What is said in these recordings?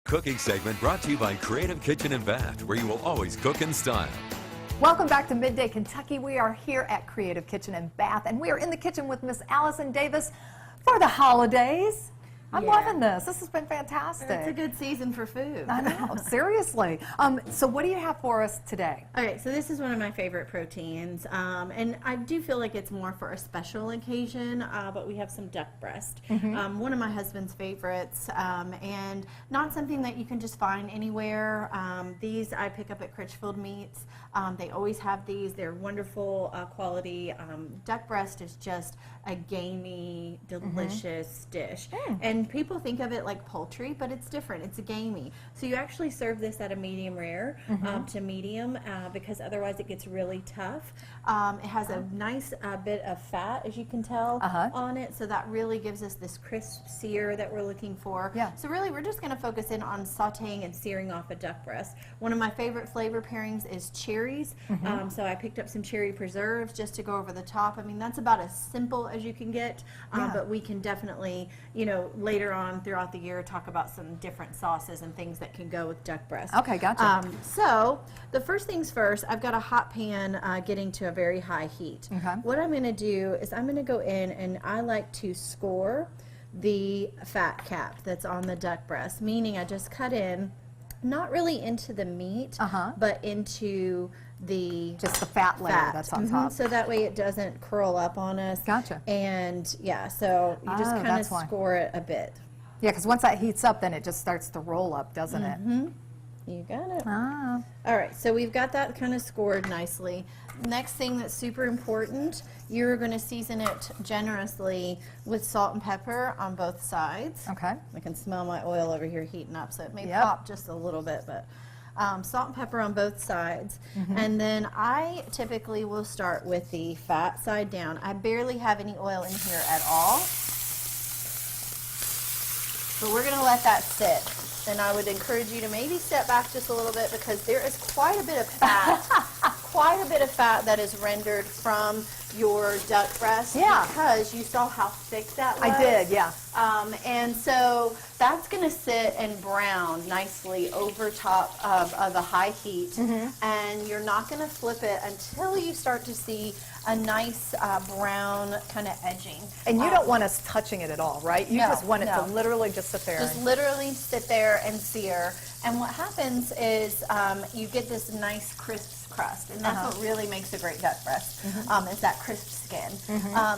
Cooking segment brought to you by Creative Kitchen and Bath, where you will always cook in style. Welcome back to Midday Kentucky. We are here at Creative Kitchen and Bath, and we are in the kitchen with Miss Allison Davis for the holidays. I'm loving this. This has been fantastic. It's a good season for food. I know, seriously. So what do you have for us today? Okay, so this is one of my favorite proteins, and I do feel like it's more for a special occasion, but we have some duck breast. One of my husband's favorites, and not something that you can just find anywhere. These I pick up at Critchfield Meats. They always have these. They're wonderful quality. Duck breast is just a gamey, delicious dish. And people think of it like poultry, but it's different. It's a gamey. So you actually serve this at a medium rare to medium because otherwise it gets really tough. It has a nice bit of fat, as you can tell, on it. So that really gives us this crisp sear that we're looking for. So really we're just going to focus in on sauteing and searing off a duck breast. One of my favorite flavor pairings is cherries. So I picked up some cherry preserves just to go over the top. I mean, that's about as simple as you can get, but we can definitely, you know, later on throughout the year talk about some different sauces and things that can go with duck breast. Okay, gotcha. So the first things first, I've got a hot pan getting to a very high heat. What I'm going to do is I'm going to go in and I like to score the fat cap that's on the duck breast, meaning I just cut in, not really into the meat, but into just the fat layer that's on top. So that way it doesn't curl up on us. Gotcha. And yeah, so you just kind of score it a bit. Yeah, because once that heats up, then it just starts to roll up, doesn't it? You got it. All right, so we've got that kind of scored nicely. Next thing that's super important, you're going to season it generously with salt and pepper on both sides. Okay. I can smell my oil over here heating up, so it may pop just a little bit, but salt and pepper on both sides. And then I typically will start with the fat side down. I barely have any oil in here at all. So we're going to let that sit. And I would encourage you to maybe step back just a little bit because there is quite a bit of fat, that is rendered from your duck breast because you saw how thick that was. I did, yeah. And so that's going to sit and brown nicely over top of a high heat. And you're not going to flip it until you start to see a nice brown kind of edging. And you don't want us touching it at all, right? You just want it to literally just sit there. Just literally sit there and sear. And what happens is you get this nice crisp crust, and that's what really makes a great duck breast, is that crisp skin.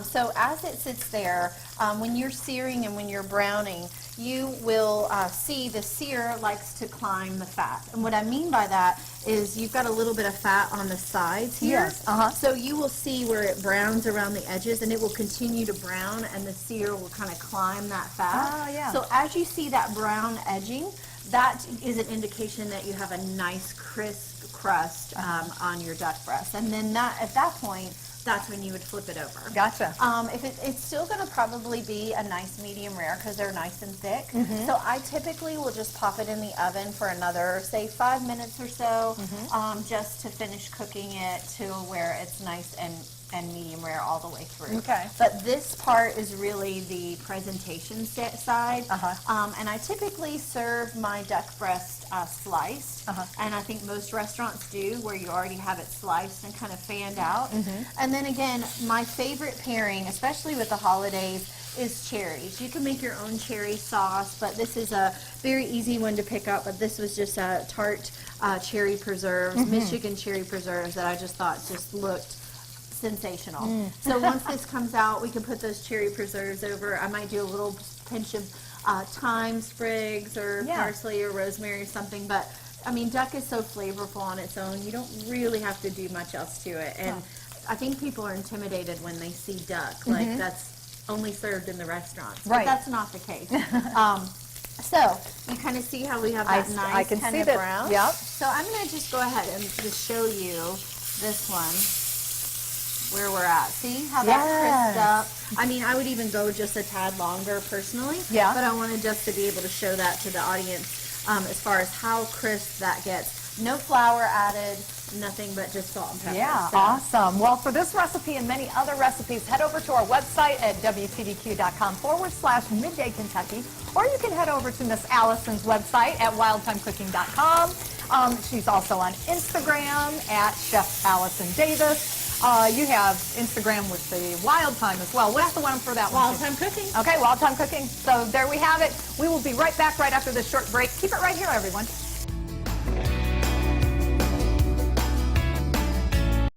So as it sits there, when you're searing and when you're browning, you will see the sear likes to climb the fat. And what I mean by that is you've got a little bit of fat on the sides here. So you will see where it browns around the edges, and it will continue to brown, and the sear will kind of climb that fat. So as you see that brown edging, that is an indication that you have a nice crisp crust on your duck breast. And then at that point, that's when you would flip it over. Gotcha. It's still going to probably be a nice medium rare because they're nice and thick. So I typically will just pop it in the oven for another, say, 5 minutes or so, just to finish cooking it to where it's nice and medium rare all the way through. Okay. But this part is really the presentation side. And I typically serve my duck breast sliced. And I think most restaurants do, where you already have it sliced and kind of fanned out. And then again, my favorite pairing, especially with the holidays, is cherries. You can make your own cherry sauce, but this is a very easy one to pick up. But this was just a tart cherry preserves, Michigan cherry preserves that I just thought just looked sensational. So once this comes out, we can put those cherry preserves over. I might do a little pinch of thyme sprigs or parsley or rosemary or something, but I mean, duck is so flavorful on its own. You don't really have to do much else to it. And I think people are intimidated when they see duck, like that's only served in the restaurants. But that's not the case. So you kind of see how we have that nice kind of brown. So I'm going to just go ahead and just show you this one, where we're at. See how that crisped up? I mean, I would even go just a tad longer personally, but I wanted just to be able to show that to the audience as far as how crisp that gets. No flour added, nothing but just salt and pepper. Yeah, so. awesome. Well, for this recipe and many other recipes, head over to our website at WTDQ.com/Midday Kentucky, or you can head over to Miss Allison's website at wildtimecooking.com. She's also on Instagram at Chef Allison Davis. You have Instagram with the Wild Time as well. What's the one for that one? Wild Time Cooking. Okay, Wild Time Cooking. So there we have it. We will be right back right after this short break. Keep it right here, everyone.